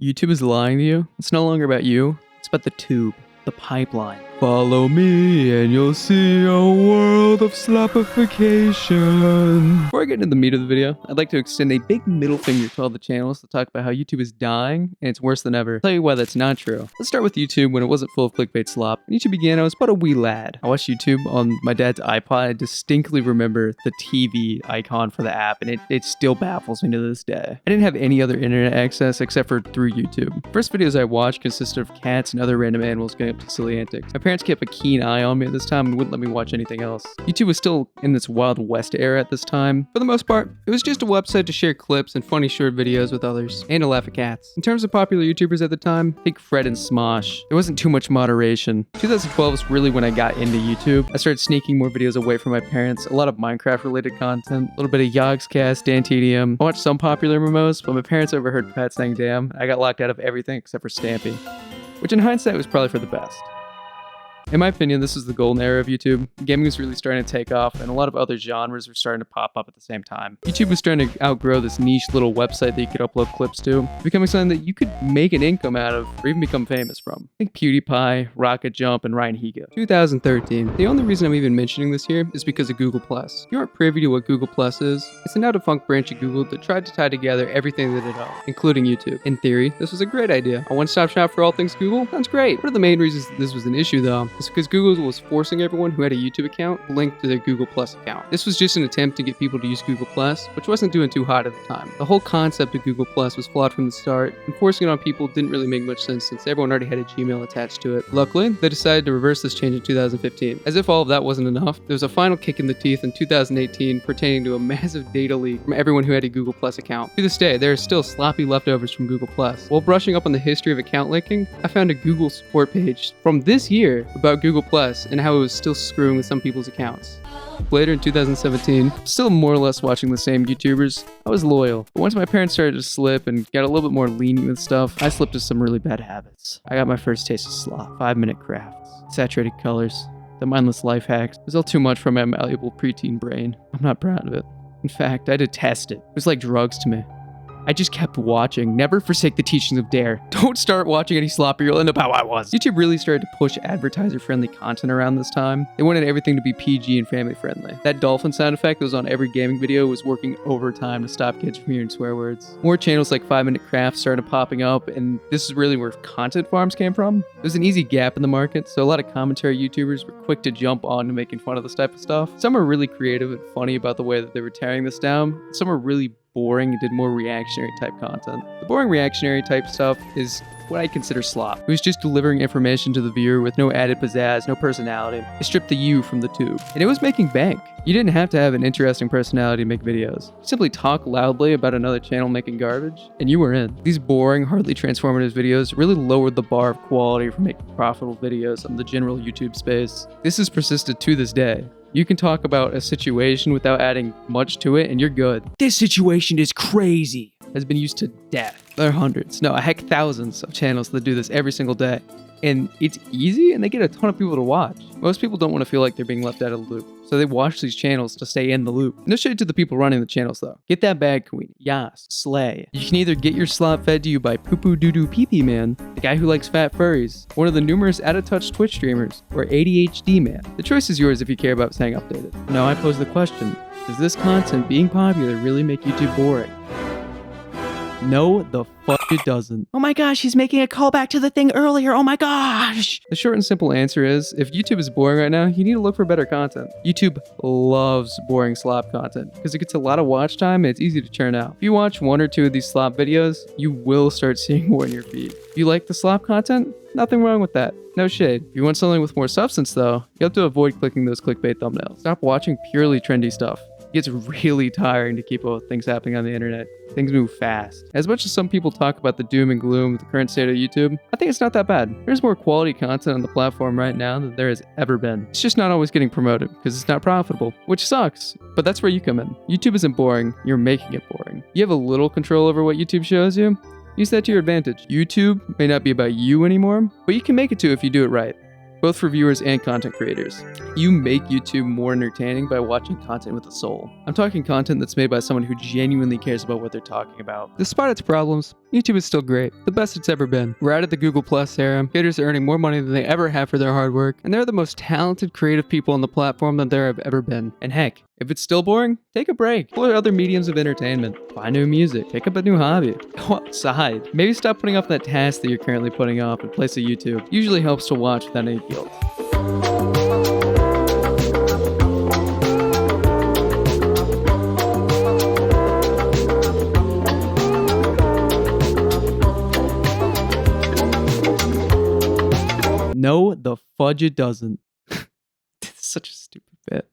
YouTube is lying to you. It's no longer about you. It's about the tube, the pipeline. Follow me and you'll see a world of slapification. Before I get into the meat of the video, I'd like to extend a big middle finger to all the channels to talk about how YouTube is dying and it's worse than ever. I'll tell you why that's not true. Let's start with YouTube when it wasn't full of clickbait slop. When YouTube began, I was but a wee lad. I watched YouTube on my dad's iPod. I distinctly remember the TV icon for the app, and it still baffles me to this day. I didn't have any other internet access except for through YouTube. First videos I watched consisted of cats and other random animals going up to silly antics. My parents kept a keen eye on me at this time and wouldn't let me watch anything else. YouTube was still in its Wild West era at this time. For the most part, it was just a website to share clips and funny short videos with others, and to laugh at cats. In terms of popular YouTubers at the time, think Fred and Smosh. There wasn't too much moderation. 2012 was really when I got into YouTube. I started sneaking more videos away from my parents, a lot of Minecraft related content, a little bit of Yogscast, Dan TDM. I watched some popular MMOs, but my parents overheard Pat saying damn. I got locked out of everything except for Stampy, which in hindsight was probably for the best. In my opinion, this was the golden era of YouTube. Gaming was really starting to take off, and a lot of other genres were starting to pop up at the same time. YouTube was starting to outgrow this niche little website that you could upload clips to, becoming something that you could make an income out of, or even become famous from. Think PewDiePie, Rocket Jump, and Ryan Higa. 2013. The only reason I'm even mentioning this here is because of Google+. If you aren't privy to what Google+ is, it's a now defunct branch of Google that tried to tie together everything that it owned, including YouTube. In theory, this was a great idea. A one-stop shop for all things Google? Sounds great. One of the main reasons that this was an issue, though, is because Google was forcing everyone who had a YouTube account linked to their Google Plus account. This was just an attempt to get people to use Google Plus, which wasn't doing too hot at the time. The whole concept of Google Plus was flawed from the start, and forcing it on people didn't really make much sense since everyone already had a Gmail attached to it. Luckily, they decided to reverse this change in 2015. As if all of that wasn't enough, there was a final kick in the teeth in 2018 pertaining to a massive data leak from everyone who had a Google Plus account. To this day, there are still sloppy leftovers from Google Plus. While brushing up on the history of account linking, I found a Google support page from this year about Google Plus and how it was still screwing with some people's accounts. Later in 2017, still more or less watching the same YouTubers, I was loyal. But once my parents started to slip and got a little bit more lenient with stuff, I slipped into some really bad habits. I got my first taste of slop, 5-minute crafts, saturated colors, the mindless life hacks. It was all too much for my malleable preteen brain. I'm not proud of it. In fact, I detest it. It was like drugs to me. I just kept watching. Never forsake the teachings of Dare. Don't start watching any slop or you'll end up how I was. YouTube really started to push advertiser-friendly content around this time. They wanted everything to be PG and family-friendly. That dolphin sound effect that was on every gaming video was working overtime to stop kids from hearing swear words. More channels like 5-Minute Crafts started popping up, and this is really where content farms came from. There was an easy gap in the market, so a lot of commentary YouTubers were quick to jump on to making fun of this type of stuff. Some are really creative and funny about the way that they were tearing this down. Some are really boring and did more reactionary type content. The boring reactionary type stuff is what I consider slop. It was just delivering information to the viewer with no added pizzazz, no personality. It stripped the you from the tube. And it was making bank. You didn't have to have an interesting personality to make videos. You simply talk loudly about another channel making garbage, and you were in. These boring, hardly transformative videos really lowered the bar of quality for making profitable videos on the general YouTube space. This has persisted to this day. You can talk about a situation without adding much to it and you're good. This situation is crazy. Has been used to death. There are hundreds, no, heck thousands of channels that do this every single day. And it's easy and they get a ton of people to watch. Most people don't want to feel like they're being left out of the loop, so they watch these channels to stay in the loop. No shade to the people running the channels though. Get that bag, queen. Yas, slay. You can either get your slop fed to you by Poo Poo Doo Doo Pee Pee Man, the guy who likes fat furries, one of the numerous Out of Touch Twitch streamers, or ADHD Man. The choice is yours if you care about staying updated. Now I pose the question, does this content being popular really make YouTube boring? No, the fuck it doesn't. Oh my gosh, he's making a callback to the thing earlier. Oh my gosh. The short and simple answer is, if YouTube is boring right now, you need to look for better content. YouTube loves boring slop content because it gets a lot of watch time and it's easy to churn out. If you watch 1 or 2 of these slop videos, you will start seeing more in your feed. If you like the slop content, nothing wrong with that. No shade. If you want something with more substance though, you have to avoid clicking those clickbait thumbnails. Stop watching purely trendy stuff. It gets really tiring to keep up with things happening on the internet. Things move fast. As much as some people talk about the doom and gloom of the current state of YouTube, I think it's not that bad. There's more quality content on the platform right now than there has ever been. It's just not always getting promoted because it's not profitable, which sucks. But that's where you come in. YouTube isn't boring, you're making it boring. You have a little control over what YouTube shows you. Use that to your advantage. YouTube may not be about you anymore, but you can make it to if you do it right, both for viewers and content creators. You make YouTube more entertaining by watching content with a soul. I'm talking content that's made by someone who genuinely cares about what they're talking about. Despite its problems, YouTube is still great. The best it's ever been. We're out of the Google Plus era. Creators are earning more money than they ever have for their hard work, and they're the most talented creative people on the platform that there have ever been. And heck, if it's still boring, take a break. Explore other mediums of entertainment. Find new music. Pick up a new hobby. Go outside. Maybe stop putting off that task that you're currently putting off in place of YouTube. Usually helps to watch without any guilt. No, the fudge it doesn't. Such a stupid bit.